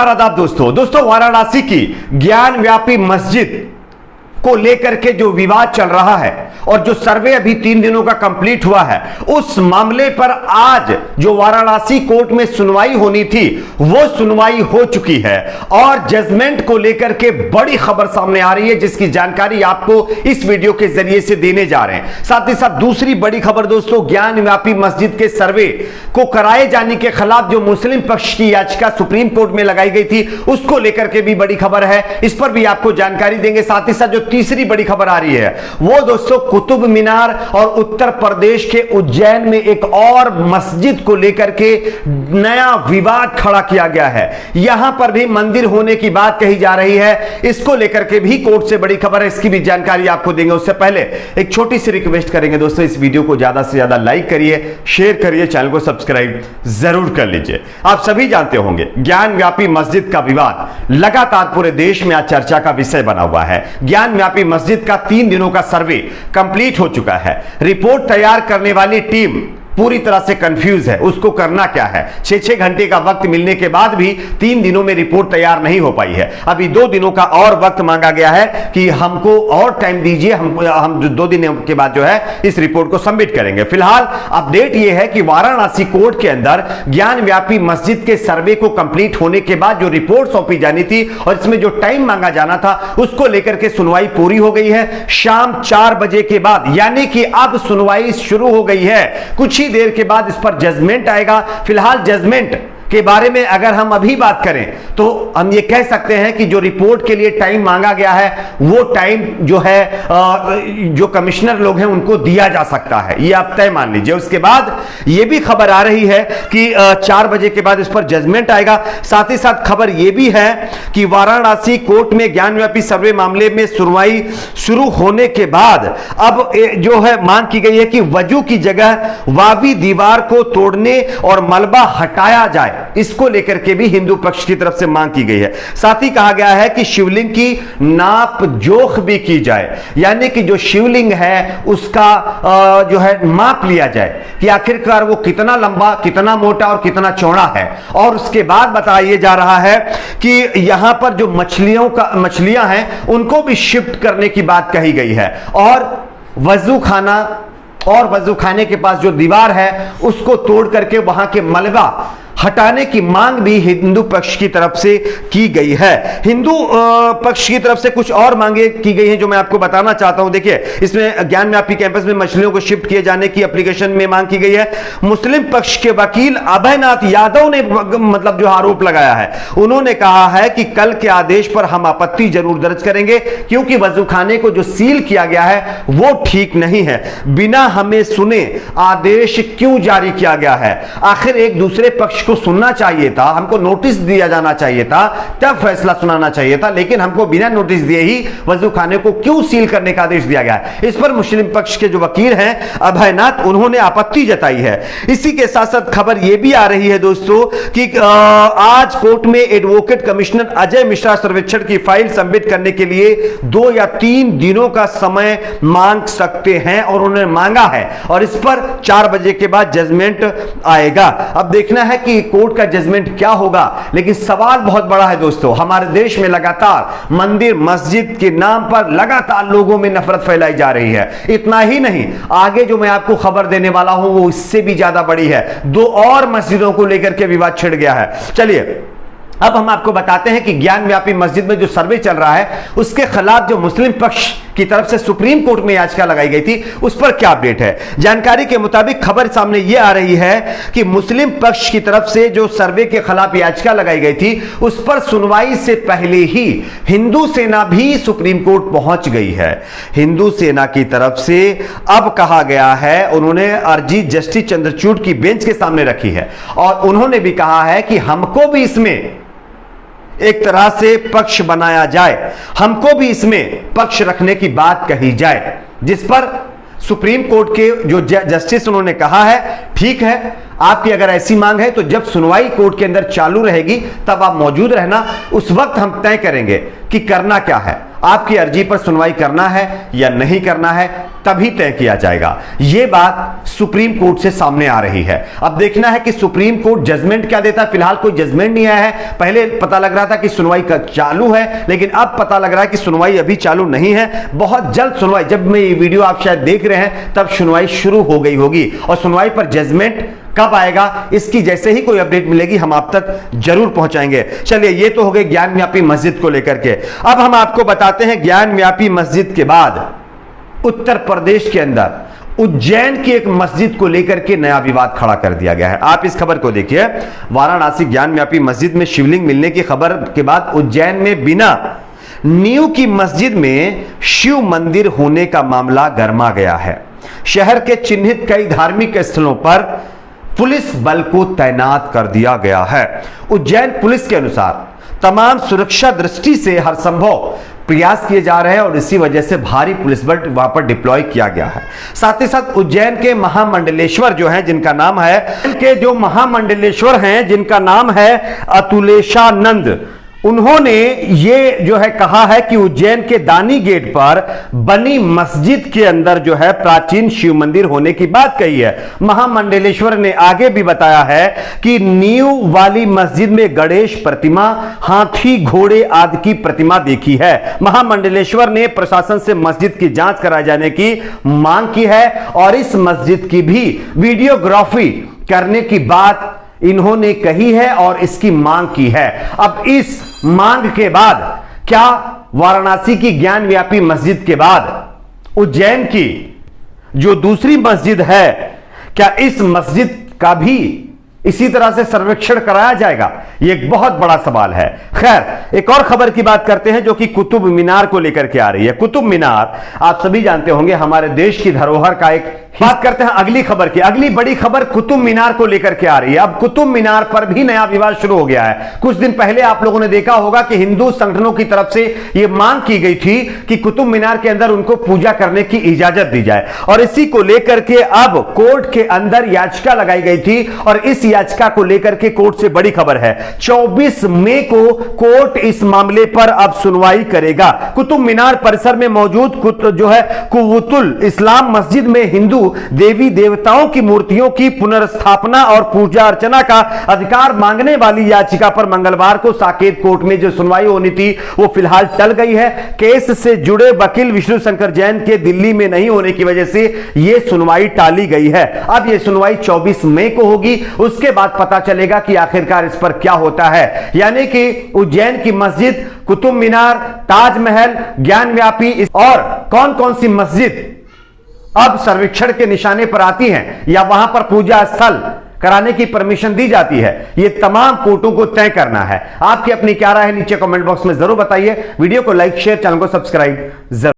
नमस्कार आदाब दोस्तों वाराणसी की ज्ञान व्यापी मस्जिद को लेकर के जो विवाद चल रहा है और जो सर्वे अभी 3 दिनों का कंप्लीट हुआ है, उस मामले पर आज जो वाराणसी कोर्ट में सुनवाई होनी थी वो सुनवाई हो चुकी है और जजमेंट को लेकर के बड़ी खबर सामने आ रही है, जिसकी जानकारी आपको इस वीडियो के जरिए से देने जा रहे हैं। साथ ही साथ दूसरी बड़ी खबर दोस्तों, ज्ञान व्यापी मस्जिद के सर्वे को कराए जाने के खिलाफ जो मुस्लिम पक्ष की याचिका सुप्रीम कोर्ट में लगाई गई थी उसको लेकर के भी बड़ी खबर है, इस पर भी आपको जानकारी देंगे। साथ ही साथ जो तीसरी बड़ी खबर आ रही है वो दोस्तों, कुतुब मीनार और उत्तर प्रदेश के उज्जैन में एक और मस्जिद को लेकर के नया विवाद खड़ा किया गया है। यहां पर भी मंदिर होने की बात कही जा रही है, इसको लेकर के भी कोर्ट से बड़ी खबर है, इसकी भी जानकारी आपको देंगे। उससे पहले एक छोटी सी रिक्वेस्ट करेंगे दोस्तों, इस वीडियो को ज्यादा से ज्यादा लाइक करिए, शेयर करिए, चैनल को सब्सक्राइब जरूर कर लीजिए। आप सभी जानते होंगे ज्ञान व्यापी मस्जिद का विवाद लगातार पूरे देश में आज चर्चा का विषय बना हुआ है। ज्ञान व्यापी मस्जिद का 3 दिनों का सर्वे कंप्लीट हो चुका है। रिपोर्ट तैयार करने वाली टीम पूरी तरह से कंफ्यूज है, उसको करना क्या है। 6-6 घंटे का वक्त मिलने के बाद भी 3 दिनों में रिपोर्ट तैयार नहीं हो पाई है। अभी 2 दिनों का और वक्त मांगा गया है कि हमको और टाइम दीजिए, हम 2 दिनों के बाद जो है इस रिपोर्ट को सबमिट करेंगे। फिलहाल अपडेट यह है कि वाराणसी कोर्ट के अंदर ज्ञान व्यापी मस्जिद के सर्वे को कंप्लीट होने के बाद जो रिपोर्ट सौंपी जानी थी और इसमें जो टाइम मांगा जाना था उसको लेकर के सुनवाई पूरी हो गई है। शाम 4 बजे के बाद यानी कि अब सुनवाई शुरू हो गई है। कुछ ही देर के बाद इस पर जजमेंट आएगा। फिलहाल जजमेंट के बारे में अगर हम अभी बात करें तो हम ये कह सकते हैं कि जो रिपोर्ट के लिए टाइम मांगा गया है वो टाइम जो है जो कमिश्नर लोग हैं उनको दिया जा सकता है, ये आप तय मान लीजिए। उसके बाद ये भी खबर आ रही है कि 4 बजे के बाद इस पर जजमेंट आएगा। साथ ही साथ खबर ये भी है कि वाराणसी कोर्ट में ज्ञान व्यापी सर्वे मामले में सुनवाई शुरू होने के बाद अब जो है मांग की गई है कि वजू की जगह वावी दीवार को तोड़ने और मलबा हटाया जाए, इसको लेकर के भी हिंदू पक्ष की तरफ से मांग की गई है। साथ ही कहा गया है कि शिवलिंग की नाप जोख भी की जाए, यानी कि जो शिवलिंग है उसका जो है माप लिया जाए कि आखिरकार वो कितना लंबा, कितना मोटा और कितना चौड़ा है। और उसके बाद बताया जा रहा है कि यहां पर जो मछलियां हैं उनको भी शिफ्ट करने की बात कही गई है और वजू खाने के पास जो दीवार है उसको तोड़ करके वहां के मलबा हटाने की मांग भी हिंदू पक्ष की तरफ से की गई है। हिंदू पक्ष की तरफ से कुछ और मांगे की गई हैं जो मैं आपको बताना चाहता हूं। देखिए, इसमें ज्ञान व्यापी कैंपस में मछलियों को शिफ्ट किए जाने की एप्लीकेशन में मांग की गई है। मुस्लिम पक्ष के वकील अभयनाथ यादव ने मतलब जो आरोप लगाया है, उन्होंने कहा है कि कल के आदेश पर हम आपत्ति जरूर दर्ज करेंगे क्योंकि वजूखाने को जो सील किया गया है वो ठीक नहीं है। बिना हमें सुने आदेश क्यों जारी किया गया है? आखिर एक दूसरे पक्ष को सुनना चाहिए था, हमको नोटिस दिया जाना चाहिए था, तब फैसला सुनाना चाहिए था, लेकिन हमको बिना नोटिस दिए ही वजूखाने को क्यों सील करने का आदेश दिया गया है। इस पर मुस्लिम पक्ष के जो वकील हैं अभयनाथ, उन्होंने आपत्ति जताई है। इसी के साथ साथ खबर यह भी आ रही है दोस्तों कि आज कोर्ट में एडवोकेट कमिश्नर अजय मिश्रा सर्वेक्षण की फाइल सबमिट करने के लिए 2 या 3 दिनों का समय मांग सकते हैं और उन्होंने मांगा है और इस पर 4 बजे के बाद जजमेंट आएगा। अब देखना है कि कोर्ट का जजमेंट क्या होगा, लेकिन सवाल बहुत बड़ा है दोस्तों। हमारे देश में लगातार मंदिर मस्जिद के नाम पर लगातार लोगों में नफरत फैलाई जा रही है। इतना ही नहीं, आगे जो मैं आपको खबर देने वाला हूं वो इससे भी ज्यादा बड़ी है। 2 और मस्जिदों को लेकर के विवाद छिड़ गया है। चलिए अब हम आपको बताते हैं कि ज्ञान व्यापी मस्जिद में जो सर्वे चल रहा है उसके खिलाफ जो मुस्लिम पक्ष की तरफ से सुप्रीम कोर्ट में याचिका लगाई गई थी उस पर क्या अपडेट है। जानकारी के मुताबिक खबर सामने यह आ रही है कि मुस्लिम पक्ष की तरफ से जो सर्वे के खिलाफ याचिका लगाई गई थी उस पर सुनवाई से पहले ही हिंदू सेना भी सुप्रीम कोर्ट पहुंच गई है। हिंदू सेना की तरफ से अब कहा गया है, उन्होंने अर्जी जस्टिस चंद्रचूड़ की बेंच के सामने रखी है और उन्होंने भी कहा है कि हमको भी इसमें एक तरह से पक्ष बनाया जाए, हमको भी इसमें पक्ष रखने की बात कही जाए, जिस पर सुप्रीम कोर्ट के जो जस्टिस उन्होंने कहा है ठीक है, आपकी अगर ऐसी मांग है तो जब सुनवाई कोर्ट के अंदर चालू रहेगी तब आप मौजूद रहना, उस वक्त हम तय करेंगे कि करना क्या है। आपकी अर्जी पर सुनवाई करना है या नहीं करना है तभी तय किया जाएगा। यह बात सुप्रीम कोर्ट से सामने आ रही है। अब देखना है कि सुप्रीम कोर्ट जजमेंट क्या देता है। फिलहाल कोई जजमेंट नहीं आया है। पहले पता लग रहा था कि सुनवाई चालू है, लेकिन अब पता लग रहा है कि सुनवाई अभी चालू नहीं है। बहुत जल्द सुनवाई, जब मैं ये वीडियो आप शायद देख रहे हैं तब सुनवाई शुरू हो गई होगी, और सुनवाई पर जजमेंट कब आएगा इसकी जैसे ही कोई अपडेट मिलेगी हम आप तक जरूर पहुंचाएंगे। चलिए, ये तो हो गए ज्ञानव्यापी मस्जिद को लेकर के। अब हम आपको बताते हैं ज्ञानव्यापी मस्जिद के बाद उत्तर प्रदेश के अंदर उज्जैन की एक मस्जिद को लेकर के नया विवाद खड़ा कर दिया गया है। आप इस खबर को देखिए। वाराणसी ज्ञानव्यापी मस्जिद में शिवलिंग मिलने की खबर के बाद उज्जैन में बिना नींव की मस्जिद में शिव मंदिर होने का मामला गरमा गया है। शहर के चिन्हित कई धार्मिक स्थलों पर पुलिस बल को तैनात कर दिया गया है। उज्जैन पुलिस के अनुसार तमाम सुरक्षा दृष्टि से हर संभव प्रयास किए जा रहे हैं और इसी वजह से भारी पुलिस बल वहां पर डिप्लॉय किया गया है। साथ ही साथ उज्जैन के महामंडलेश्वर जो हैं, जिनका नाम है अतुलेशानंद, उन्होंने ये जो है कहा है कि उज्जैन के दानी गेट पर बनी मस्जिद के अंदर जो है प्राचीन शिव मंदिर होने की बात कही है। महामंडलेश्वर ने आगे भी बताया है कि नींव वाली मस्जिद में गणेश प्रतिमा, हाथी, घोड़े आदि की प्रतिमा देखी है। महामंडलेश्वर ने प्रशासन से मस्जिद की जांच कराए जाने की मांग की है और इस मस्जिद की भी वीडियोग्राफी करने की बात इन्होंने कही है और इसकी मांग की है। अब इस मांग के बाद क्या वाराणसी की ज्ञानव्यापी मस्जिद के बाद उज्जैन की जो दूसरी मस्जिद है, क्या इस मस्जिद का भी इसी तरह से सर्वेक्षण कराया जाएगा? यह एक बहुत बड़ा सवाल है। खैर, एक और खबर की बात करते हैं जो कि कुतुब मीनार को लेकर के आ रही है। कुतुब मीनार आप सभी जानते होंगे हमारे देश की धरोहर का एक। बात करते हैं अगली खबर की। अगली बड़ी खबर कुतुब मीनार को लेकर के आ रही है। अब कुतुब मीनार पर भी नया विवाद शुरू हो गया है। कुछ दिन पहले आप लोगों ने देखा होगा कि हिंदू संगठनों की तरफ से यह मांग की गई थी कि कुतुब मीनार के अंदर उनको पूजा करने की इजाजत दी जाए, और इसी को लेकर के अब कोर्ट के अंदर याचिका लगाई गई थी और इस याचिका को लेकर के कोर्ट से बड़ी खबर है। 24 मई को कोर्ट इस मामले पर अब सुनवाई करेगा। कुतुब मीनार परिसर में मौजूद जो है कुव्वतुल इस्लाम मस्जिद में हिंदू देवी देवताओं की मूर्तियों की पुनर्स्थापना और पूजा अर्चना का अधिकार मांगने वाली याचिका पर मंगलवार को साकेत कोर्ट में जो सुनवाई होनी थी वो फिलहाल टल गई है। केस से जुड़े वकील विष्णु शंकर जैन के दिल्ली में नहीं होने की वजह से यह सुनवाई टाली गई है। अब यह सुनवाई 24 मई को होगी। उसके बाद पता चलेगा कि आखिरकार इस पर क्या होता है। यानी कि उज्जैन की मस्जिद, कुतुब मीनार, ताजमहल, ज्ञानव्यापी और कौन कौन सी मस्जिद अब सर्वेक्षण के निशाने पर आती हैं या वहां पर पूजा स्थल कराने की परमिशन दी जाती है, ये तमाम कोर्टों को तय करना है। आपकी अपनी क्या राय है नीचे कमेंट बॉक्स में जरूर बताइए। वीडियो को लाइक, शेयर, चैनल को सब्सक्राइब जरूर।